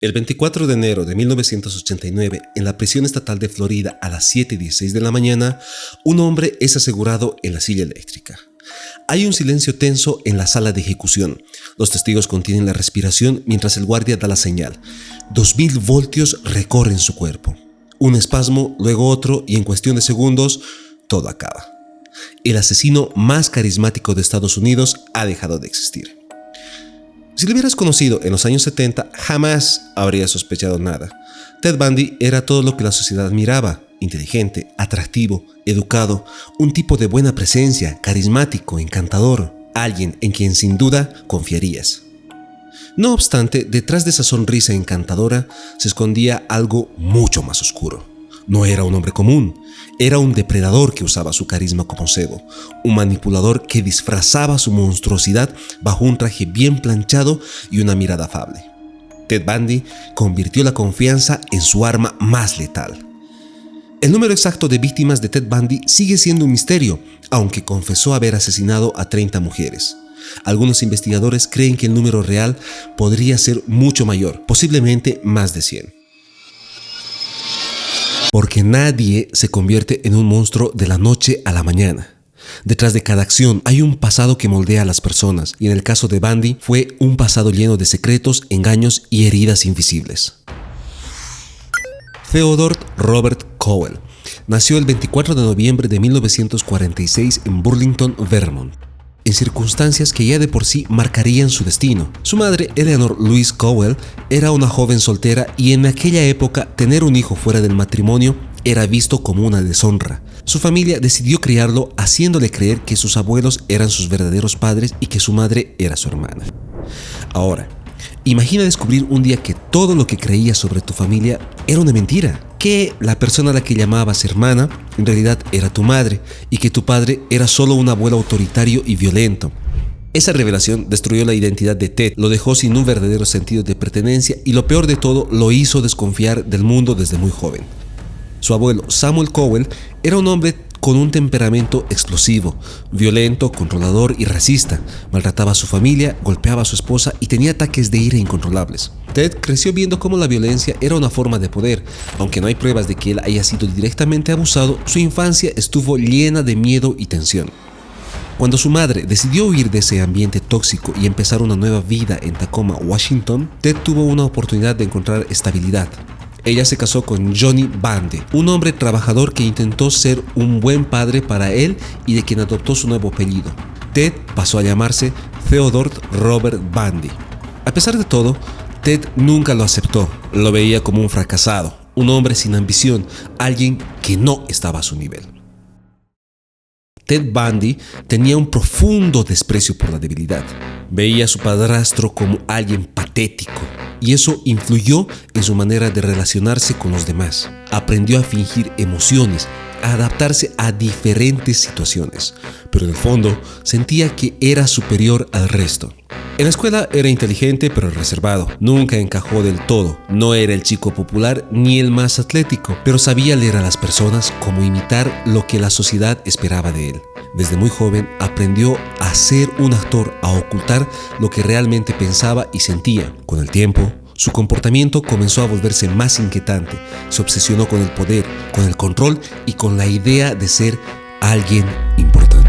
El 24 de enero de 1989, en la prisión estatal de Florida a las 7:16 de la mañana, un hombre es asegurado en la silla eléctrica. Hay un silencio tenso en la sala de ejecución. Los testigos contienen la respiración mientras el guardia da la señal. 2000 voltios recorren su cuerpo. Un espasmo, luego otro, y en cuestión de segundos, todo acaba. El asesino más carismático de Estados Unidos ha dejado de existir. Si lo hubieras conocido en los años 70, jamás habrías sospechado nada. Ted Bundy era todo lo que la sociedad admiraba: inteligente, atractivo, educado, un tipo de buena presencia, carismático, encantador, alguien en quien sin duda confiarías. No obstante, detrás de esa sonrisa encantadora se escondía algo mucho más oscuro. No era un hombre común, era un depredador que usaba su carisma como cebo, un manipulador que disfrazaba su monstruosidad bajo un traje bien planchado y una mirada afable. Ted Bundy convirtió la confianza en su arma más letal. El número exacto de víctimas de Ted Bundy sigue siendo un misterio, aunque confesó haber asesinado a 30 mujeres. Algunos investigadores creen que el número real podría ser mucho mayor, posiblemente más de 100. Porque nadie se convierte en un monstruo de la noche a la mañana. Detrás de cada acción hay un pasado que moldea a las personas, y en el caso de Bundy fue un pasado lleno de secretos, engaños y heridas invisibles. Theodore Robert Cowell nació el 24 de noviembre de 1946 en Burlington, Vermont, en circunstancias que ya de por sí marcarían su destino. Su madre, Eleanor Louise Cowell, era una joven soltera, y en aquella época tener un hijo fuera del matrimonio era visto como una deshonra. Su familia decidió criarlo haciéndole creer que sus abuelos eran sus verdaderos padres y que su madre era su hermana. Ahora, imagina descubrir un día que todo lo que creías sobre tu familia era una mentira, que la persona a la que llamabas hermana en realidad era tu madre y que tu padre era solo un abuelo autoritario y violento. Esa revelación destruyó la identidad de Ted, lo dejó sin un verdadero sentido de pertenencia y, lo peor de todo, lo hizo desconfiar del mundo desde muy joven. Su abuelo, Samuel Cowell, era un hombre con un temperamento explosivo, violento, controlador y racista. Maltrataba a su familia, golpeaba a su esposa y tenía ataques de ira incontrolables. Ted creció viendo cómo la violencia era una forma de poder. Aunque no hay pruebas de que él haya sido directamente abusado, su infancia estuvo llena de miedo y tensión. Cuando su madre decidió huir de ese ambiente tóxico y empezar una nueva vida en Tacoma, Washington, Ted tuvo una oportunidad de encontrar estabilidad. Ella se casó con Johnny Bundy, un hombre trabajador que intentó ser un buen padre para él y de quien adoptó su nuevo apellido. Ted pasó a llamarse Theodore Robert Bundy. A pesar de todo, Ted nunca lo aceptó. Lo veía como un fracasado, un hombre sin ambición, alguien que no estaba a su nivel. Ted Bundy tenía un profundo desprecio por la debilidad. Veía a su padrastro como alguien patético, y eso influyó en su manera de relacionarse con los demás. Aprendió a fingir emociones, a adaptarse a diferentes situaciones, pero en el fondo sentía que era superior al resto. En la escuela era inteligente pero reservado, nunca encajó del todo, no era el chico popular ni el más atlético, pero sabía leer a las personas, como imitar lo que la sociedad esperaba de él. Desde muy joven aprendió a ser un actor, a ocultar lo que realmente pensaba y sentía. Con el tiempo, su comportamiento comenzó a volverse más inquietante, se obsesionó con el poder, con el control y con la idea de ser alguien importante.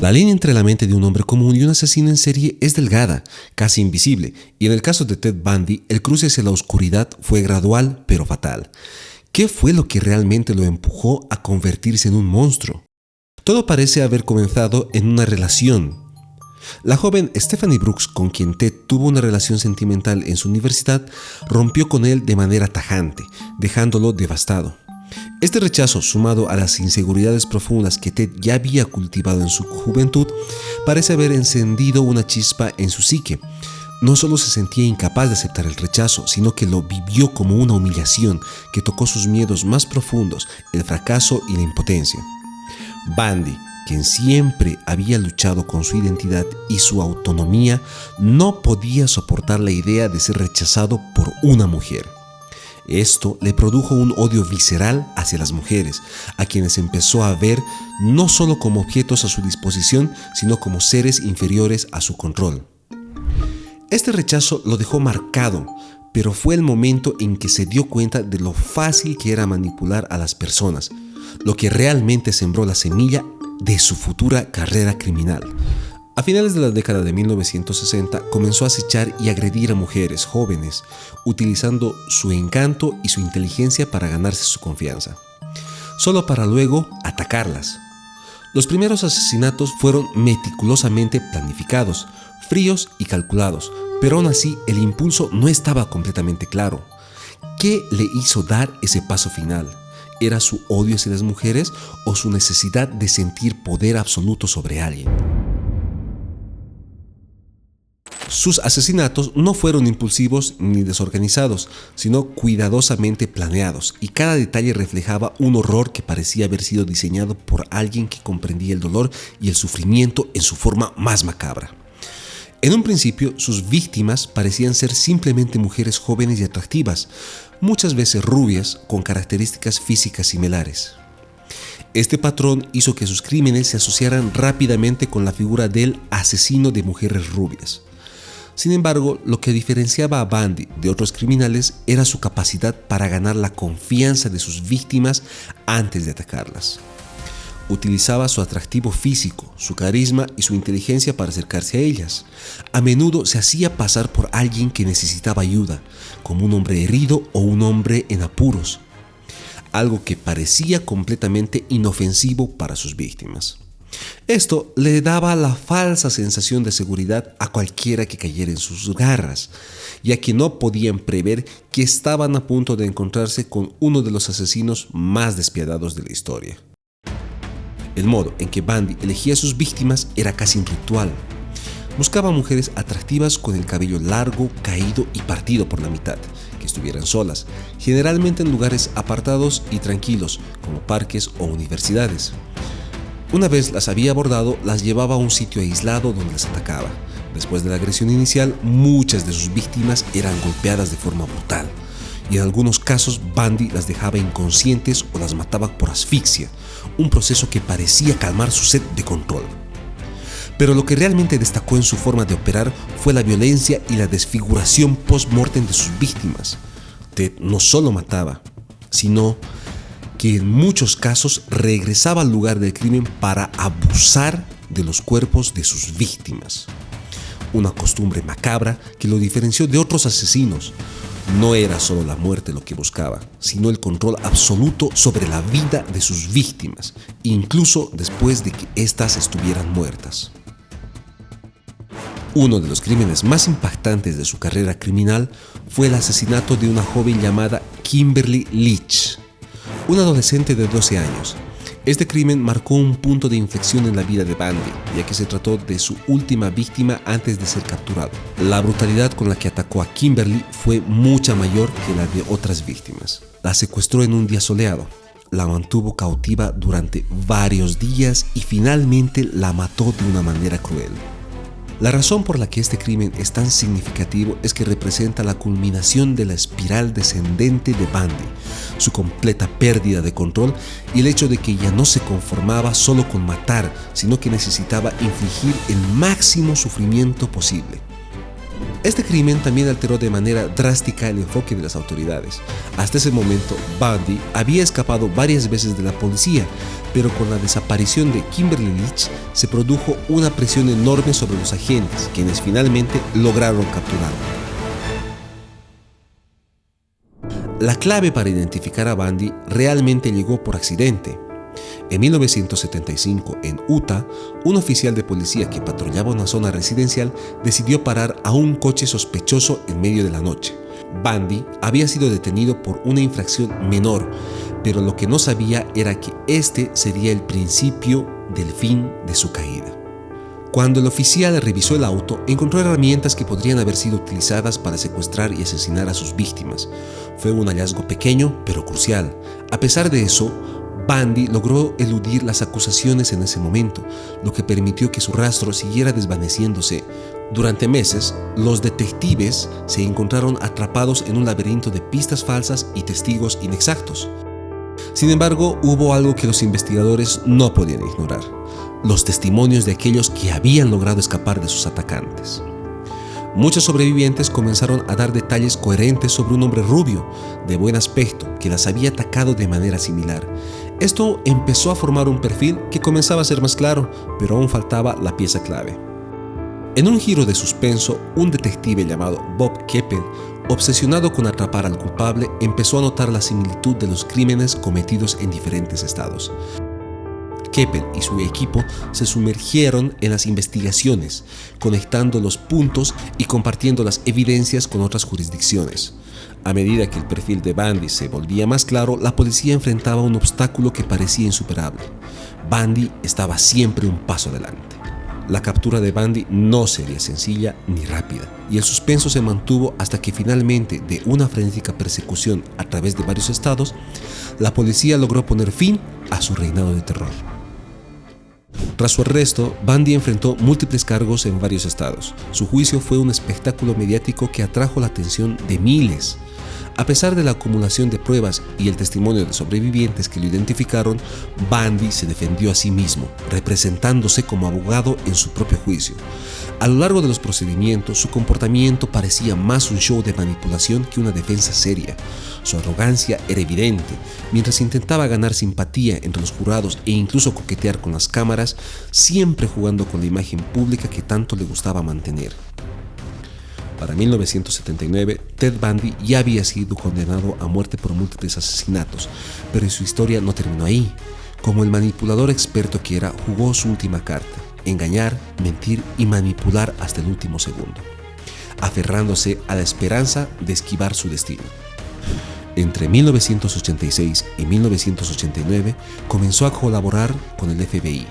La línea entre la mente de un hombre común y un asesino en serie es delgada, casi invisible, y en el caso de Ted Bundy, el cruce hacia la oscuridad fue gradual pero fatal. ¿Qué fue lo que realmente lo empujó a convertirse en un monstruo? Todo parece haber comenzado en una relación. La joven Stephanie Brooks, con quien Ted tuvo una relación sentimental en su universidad, rompió con él de manera tajante, dejándolo devastado. Este rechazo, sumado a las inseguridades profundas que Ted ya había cultivado en su juventud, parece haber encendido una chispa en su psique. No solo se sentía incapaz de aceptar el rechazo, sino que lo vivió como una humillación que tocó sus miedos más profundos, el fracaso y la impotencia. Bundy, quien siempre había luchado con su identidad y su autonomía, no podía soportar la idea de ser rechazado por una mujer. Esto le produjo un odio visceral hacia las mujeres, a quienes empezó a ver no solo como objetos a su disposición, sino como seres inferiores a su control. Este rechazo lo dejó marcado, pero fue el momento en que se dio cuenta de lo fácil que era manipular a las personas, lo que realmente sembró la semilla de su futura carrera criminal. A finales de la década de 1960 comenzó a acechar y agredir a mujeres jóvenes, utilizando su encanto y su inteligencia para ganarse su confianza, solo para luego atacarlas. Los primeros asesinatos fueron meticulosamente planificados, fríos y calculados, pero aún así el impulso no estaba completamente claro. ¿Qué le hizo dar ese paso final? ¿Era su odio hacia las mujeres o su necesidad de sentir poder absoluto sobre alguien? Sus asesinatos no fueron impulsivos ni desorganizados, sino cuidadosamente planeados, y cada detalle reflejaba un horror que parecía haber sido diseñado por alguien que comprendía el dolor y el sufrimiento en su forma más macabra. En un principio, sus víctimas parecían ser simplemente mujeres jóvenes y atractivas, muchas veces rubias, con características físicas similares. Este patrón hizo que sus crímenes se asociaran rápidamente con la figura del asesino de mujeres rubias. Sin embargo, lo que diferenciaba a Bundy de otros criminales era su capacidad para ganar la confianza de sus víctimas antes de atacarlas. Utilizaba su atractivo físico, su carisma y su inteligencia para acercarse a ellas. A menudo se hacía pasar por alguien que necesitaba ayuda, como un hombre herido o un hombre en apuros, algo que parecía completamente inofensivo para sus víctimas. Esto le daba la falsa sensación de seguridad a cualquiera que cayera en sus garras, ya que no podían prever que estaban a punto de encontrarse con uno de los asesinos más despiadados de la historia. El modo en que Bundy elegía a sus víctimas era casi un ritual. Buscaba mujeres atractivas con el cabello largo, caído y partido por la mitad, que estuvieran solas, generalmente en lugares apartados y tranquilos, como parques o universidades. Una vez las había abordado, las llevaba a un sitio aislado donde las atacaba. Después de la agresión inicial, muchas de sus víctimas eran golpeadas de forma brutal, y en algunos casos Bundy las dejaba inconscientes o las mataba por asfixia, un proceso que parecía calmar su sed de control. Pero lo que realmente destacó en su forma de operar fue la violencia y la desfiguración post-mortem de sus víctimas. Ted no solo mataba, sino que en muchos casos regresaba al lugar del crimen para abusar de los cuerpos de sus víctimas. Una costumbre macabra que lo diferenció de otros asesinos. No era solo la muerte lo que buscaba, sino el control absoluto sobre la vida de sus víctimas, incluso después de que éstas estuvieran muertas. Uno de los crímenes más impactantes de su carrera criminal fue el asesinato de una joven llamada Kimberly Leach, una adolescente de 12 años. Este crimen marcó un punto de inflexión en la vida de Bundy, ya que se trató de su última víctima antes de ser capturado. La brutalidad con la que atacó a Kimberly fue mucha mayor que la de otras víctimas. La secuestró en un día soleado, la mantuvo cautiva durante varios días y finalmente la mató de una manera cruel. La razón por la que este crimen es tan significativo es que representa la culminación de la espiral descendente de Bundy, su completa pérdida de control y el hecho de que ya no se conformaba solo con matar, sino que necesitaba infligir el máximo sufrimiento posible. Este crimen también alteró de manera drástica el enfoque de las autoridades. Hasta ese momento, Bundy había escapado varias veces de la policía, pero con la desaparición de Kimberly Leach se produjo una presión enorme sobre los agentes, quienes finalmente lograron capturarlo. La clave para identificar a Bundy realmente llegó por accidente. En 1975, en Utah, un oficial de policía que patrullaba una zona residencial decidió parar a un coche sospechoso en medio de la noche. Bundy había sido detenido por una infracción menor, pero lo que no sabía era que este sería el principio del fin de su caída. Cuando el oficial revisó el auto, encontró herramientas que podrían haber sido utilizadas para secuestrar y asesinar a sus víctimas. Fue un hallazgo pequeño, pero crucial. A pesar de eso, Bundy logró eludir las acusaciones en ese momento, lo que permitió que su rastro siguiera desvaneciéndose. Durante meses, los detectives se encontraron atrapados en un laberinto de pistas falsas y testigos inexactos. Sin embargo, hubo algo que los investigadores no podían ignorar: los testimonios de aquellos que habían logrado escapar de sus atacantes. Muchos sobrevivientes comenzaron a dar detalles coherentes sobre un hombre rubio, de buen aspecto, que las había atacado de manera similar. Esto empezó a formar un perfil que comenzaba a ser más claro, pero aún faltaba la pieza clave. En un giro de suspenso, un detective llamado Bob Keppel, obsesionado con atrapar al culpable, empezó a notar la similitud de los crímenes cometidos en diferentes estados. Keppel y su equipo se sumergieron en las investigaciones, conectando los puntos y compartiendo las evidencias con otras jurisdicciones. A medida que el perfil de Bundy se volvía más claro, la policía enfrentaba un obstáculo que parecía insuperable. Bundy estaba siempre un paso adelante. La captura de Bundy no sería sencilla ni rápida, y el suspenso se mantuvo hasta que finalmente, de una frenética persecución a través de varios estados, la policía logró poner fin a su reinado de terror. Tras su arresto, Bundy enfrentó múltiples cargos en varios estados. Su juicio fue un espectáculo mediático que atrajo la atención de miles. A pesar de la acumulación de pruebas y el testimonio de sobrevivientes que lo identificaron, Bundy se defendió a sí mismo, representándose como abogado en su propio juicio. A lo largo de los procedimientos, su comportamiento parecía más un show de manipulación que una defensa seria. Su arrogancia era evidente. Mientras intentaba ganar simpatía entre los jurados e incluso coquetear con las cámaras, siempre jugando con la imagen pública que tanto le gustaba mantener. Para 1979, Ted Bundy ya había sido condenado a muerte por múltiples asesinatos, pero su historia no terminó ahí. Como el manipulador experto que era, jugó su última carta: engañar, mentir y manipular hasta el último segundo, aferrándose a la esperanza de esquivar su destino. Entre 1986 y 1989 comenzó a colaborar con el FBI,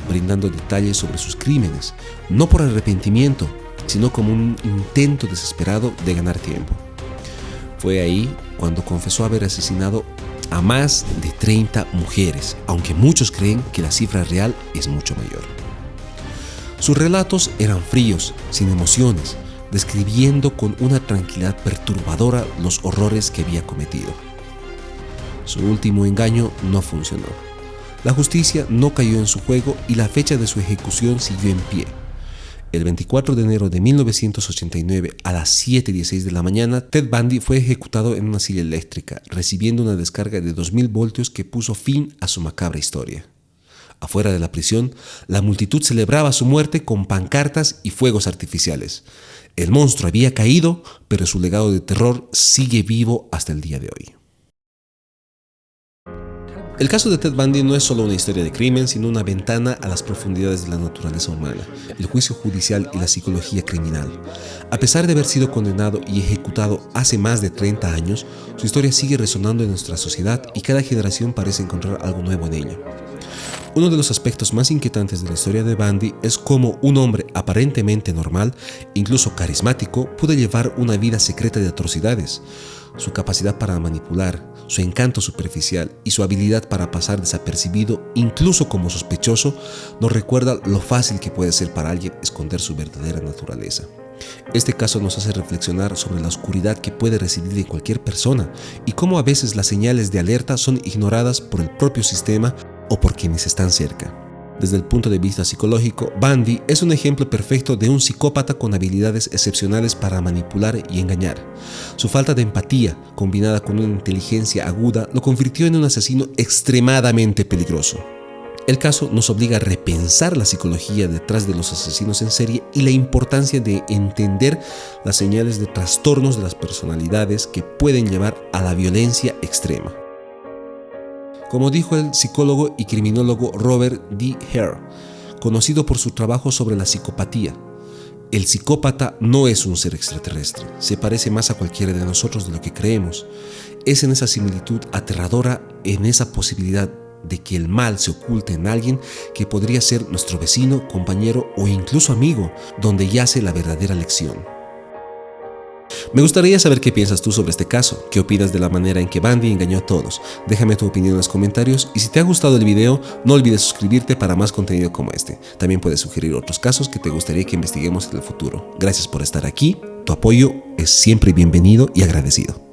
brindando detalles sobre sus crímenes, no por arrepentimiento, sino como un intento desesperado de ganar tiempo. Fue ahí cuando confesó haber asesinado a más de 30 mujeres, aunque muchos creen que la cifra real es mucho mayor. Sus relatos eran fríos, sin emociones, describiendo con una tranquilidad perturbadora los horrores que había cometido. Su último engaño no funcionó. La justicia no cayó en su juego y la fecha de su ejecución siguió en pie. El 24 de enero de 1989, a las 7:16 de la mañana, Ted Bundy fue ejecutado en una silla eléctrica, recibiendo una descarga de 2000 voltios que puso fin a su macabra historia. Afuera de la prisión, la multitud celebraba su muerte con pancartas y fuegos artificiales. El monstruo había caído, pero su legado de terror sigue vivo hasta el día de hoy. El caso de Ted Bundy no es solo una historia de crimen, sino una ventana a las profundidades de la naturaleza humana, el juicio judicial y la psicología criminal. A pesar de haber sido condenado y ejecutado hace más de 30 años, su historia sigue resonando en nuestra sociedad y cada generación parece encontrar algo nuevo en ella. Uno de los aspectos más inquietantes de la historia de Bundy es cómo un hombre aparentemente normal, incluso carismático, pudo llevar una vida secreta de atrocidades. Su capacidad para manipular, su encanto superficial y su habilidad para pasar desapercibido, incluso como sospechoso, nos recuerda lo fácil que puede ser para alguien esconder su verdadera naturaleza. Este caso nos hace reflexionar sobre la oscuridad que puede residir en cualquier persona y cómo a veces las señales de alerta son ignoradas por el propio sistema o por quienes están cerca. Desde el punto de vista psicológico, Bundy es un ejemplo perfecto de un psicópata con habilidades excepcionales para manipular y engañar. Su falta de empatía, combinada con una inteligencia aguda, lo convirtió en un asesino extremadamente peligroso. El caso nos obliga a repensar la psicología detrás de los asesinos en serie y la importancia de entender las señales de trastornos de las personalidades que pueden llevar a la violencia extrema. Como dijo el psicólogo y criminólogo Robert D. Hare, conocido por su trabajo sobre la psicopatía, el psicópata no es un ser extraterrestre, se parece más a cualquiera de nosotros de lo que creemos. Es en esa similitud aterradora, en esa posibilidad de que el mal se oculte en alguien que podría ser nuestro vecino, compañero o incluso amigo, donde yace la verdadera lección. Me gustaría saber qué piensas tú sobre este caso, qué opinas de la manera en que Bundy engañó a todos. Déjame tu opinión en los comentarios y si te ha gustado el video, no olvides suscribirte para más contenido como este. También puedes sugerir otros casos que te gustaría que investiguemos en el futuro. Gracias por estar aquí, tu apoyo es siempre bienvenido y agradecido.